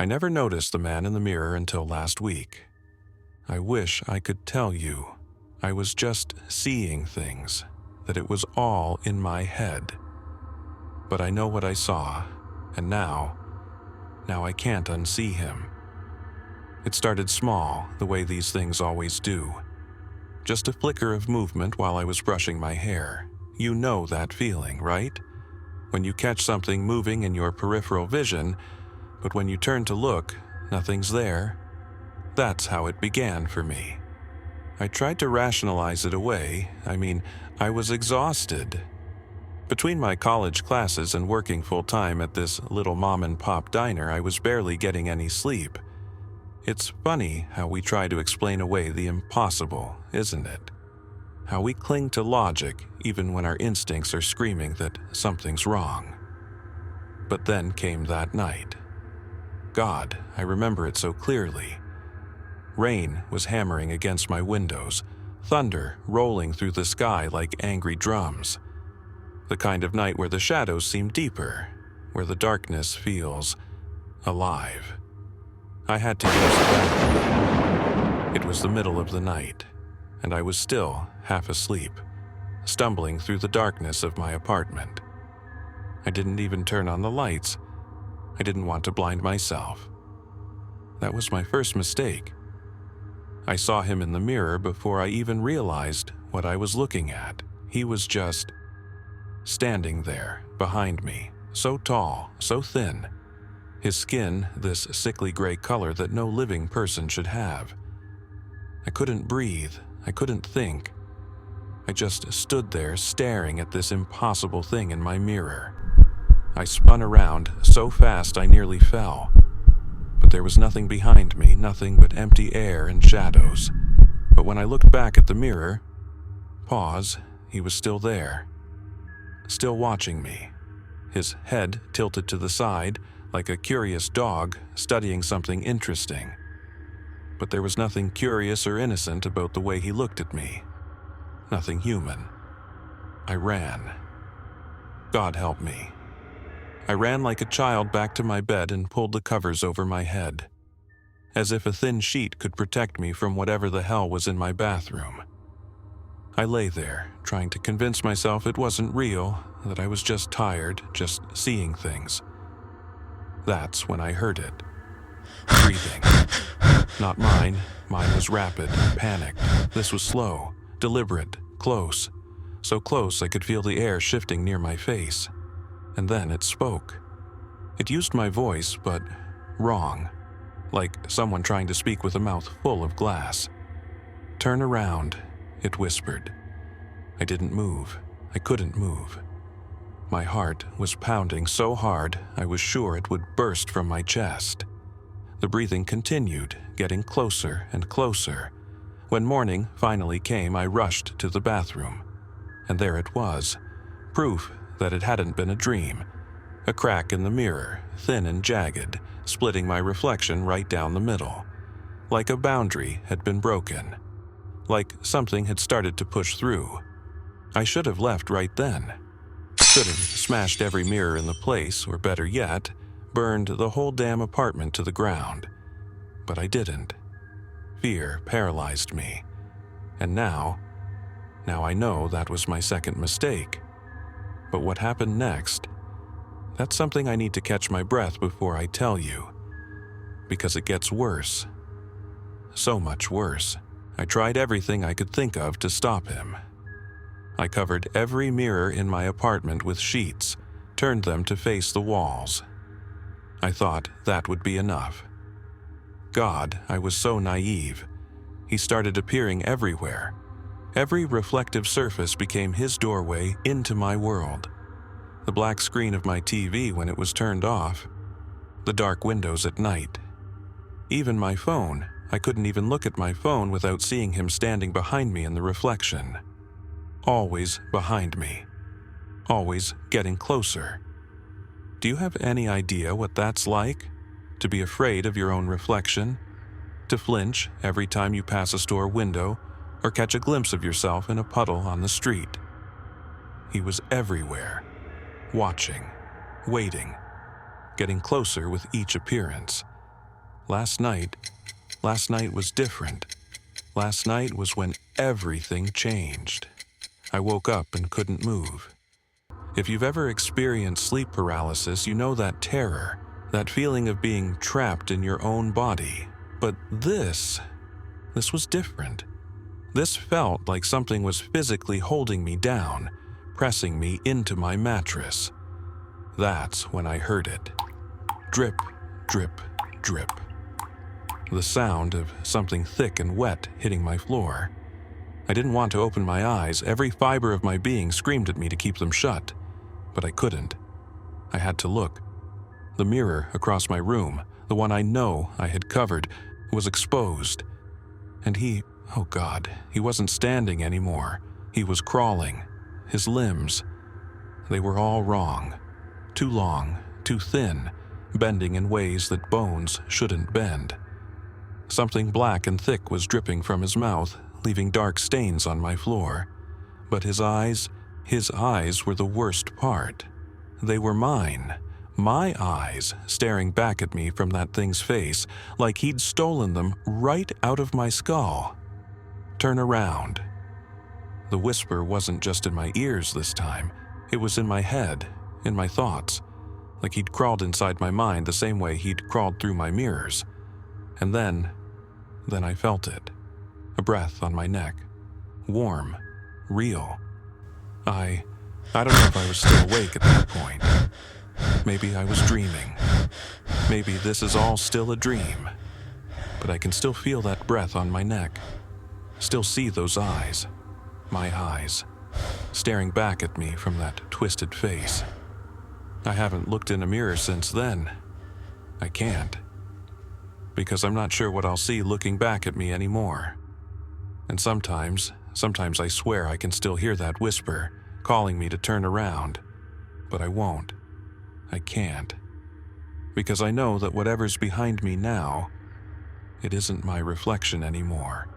I never noticed the man in the mirror until last week. I wish I could tell you I was just seeing things, that it was all in my head. But I know what I saw, and now I can't unsee him. It started small, the way these things always do. Just a flicker of movement while I was brushing my hair. You know that feeling, right? When you catch something moving in your peripheral vision, but when you turn to look, nothing's there. That's how it began for me. I tried to rationalize it away. I was exhausted. Between my college classes and working full-time at this little mom-and-pop diner, I was barely getting any sleep. It's funny how we try to explain away the impossible, isn't it? How we cling to logic even when our instincts are screaming that something's wrong. But then came that night. God, I remember it so clearly. Rain was hammering against my windows, thunder rolling through the sky like angry drums. The kind of night where the shadows seem deeper, where the darkness feels alive. I had to use the bathroom. It was the middle of the night, and I was still half asleep, stumbling through the darkness of my apartment. I didn't even turn on the lights. I didn't want to blind myself. That was my first mistake. I saw him in the mirror before I even realized what I was looking at. He was just standing there, behind me, so tall, so thin. His skin, this sickly gray color that no living person should have. I couldn't breathe. I couldn't think. I just stood there staring at this impossible thing in my mirror. I spun around so fast I nearly fell. But there was nothing behind me, nothing but empty air and shadows. But when I looked back at the mirror, he was still there. Still watching me. His head tilted to the side, like a curious dog studying something interesting. But there was nothing curious or innocent about the way he looked at me. Nothing human. I ran. God help me. I ran like a child back to my bed and pulled the covers over my head, as if a thin sheet could protect me from whatever the hell was in my bathroom. I lay there, trying to convince myself it wasn't real, that I was just tired, just seeing things. That's when I heard it. Breathing. Not mine. Mine was rapid, panicked. This was slow, deliberate, close. So close I could feel the air shifting near my face. And then it spoke. It used my voice, but wrong. Like someone trying to speak with a mouth full of glass. "Turn around," it whispered. I didn't move. I couldn't move. My heart was pounding so hard I was sure it would burst from my chest. The breathing continued, getting closer and closer. When morning finally came, I rushed to the bathroom. And there it was, proof that it hadn't been a dream. A crack in the mirror, thin and jagged, splitting my reflection right down the middle. Like a boundary had been broken. Like something had started to push through. I should have left right then. Should have smashed every mirror in the place, or better yet, burned the whole damn apartment to the ground. But I didn't. Fear paralyzed me. And now I know that was my second mistake. But what happened next? That's something I need to catch my breath before I tell you. Because it gets worse. So much worse. I tried everything I could think of to stop him. I covered every mirror in my apartment with sheets, turned them to face the walls. I thought that would be enough. God, I was so naive. He started appearing everywhere. Every reflective surface became his doorway into my world. The black screen of my TV when it was turned off. The dark windows at night. Even my phone. I couldn't even look at my phone without seeing him standing behind me in the reflection. Always behind me. Always getting closer. Do you have any idea what that's like? To be afraid of your own reflection? To flinch every time you pass a store window or catch a glimpse of yourself in a puddle on the street? He was everywhere. Watching. Waiting. Getting closer with each appearance. Last night was different. Last night was when everything changed. I woke up and couldn't move. If you've ever experienced sleep paralysis, you know that terror, that feeling of being trapped in your own body. But this was different. This felt like something was physically holding me down, pressing me into my mattress. That's when I heard it. Drip, drip, drip. The sound of something thick and wet hitting my floor. I didn't want to open my eyes. Every fiber of my being screamed at me to keep them shut, but I couldn't. I had to look. The mirror across my room, the one I know I had covered, was exposed. And he wasn't standing anymore. He was crawling. His limbs, they were all wrong. Too long, too thin, bending in ways that bones shouldn't bend. Something black and thick was dripping from his mouth, leaving dark stains on my floor. But his eyes were the worst part. They were mine. My eyes staring back at me from that thing's face, like he'd stolen them right out of my skull. Turn around. The whisper wasn't just in my ears this time. It was in my head, in my thoughts, like he'd crawled inside my mind the same way he'd crawled through my mirrors. And then I felt it. A breath on my neck. Warm. Real. I don't know if I was still awake at that point. Maybe I was dreaming. Maybe this is all still a dream. But I can still feel that breath on my neck. Still see those eyes. My eyes. Staring back at me from that twisted face. I haven't looked in a mirror since then. I can't. Because I'm not sure what I'll see looking back at me anymore. And sometimes I swear I can still hear that whisper, calling me to turn around. But I won't. I can't. Because I know that whatever's behind me now, it isn't my reflection anymore.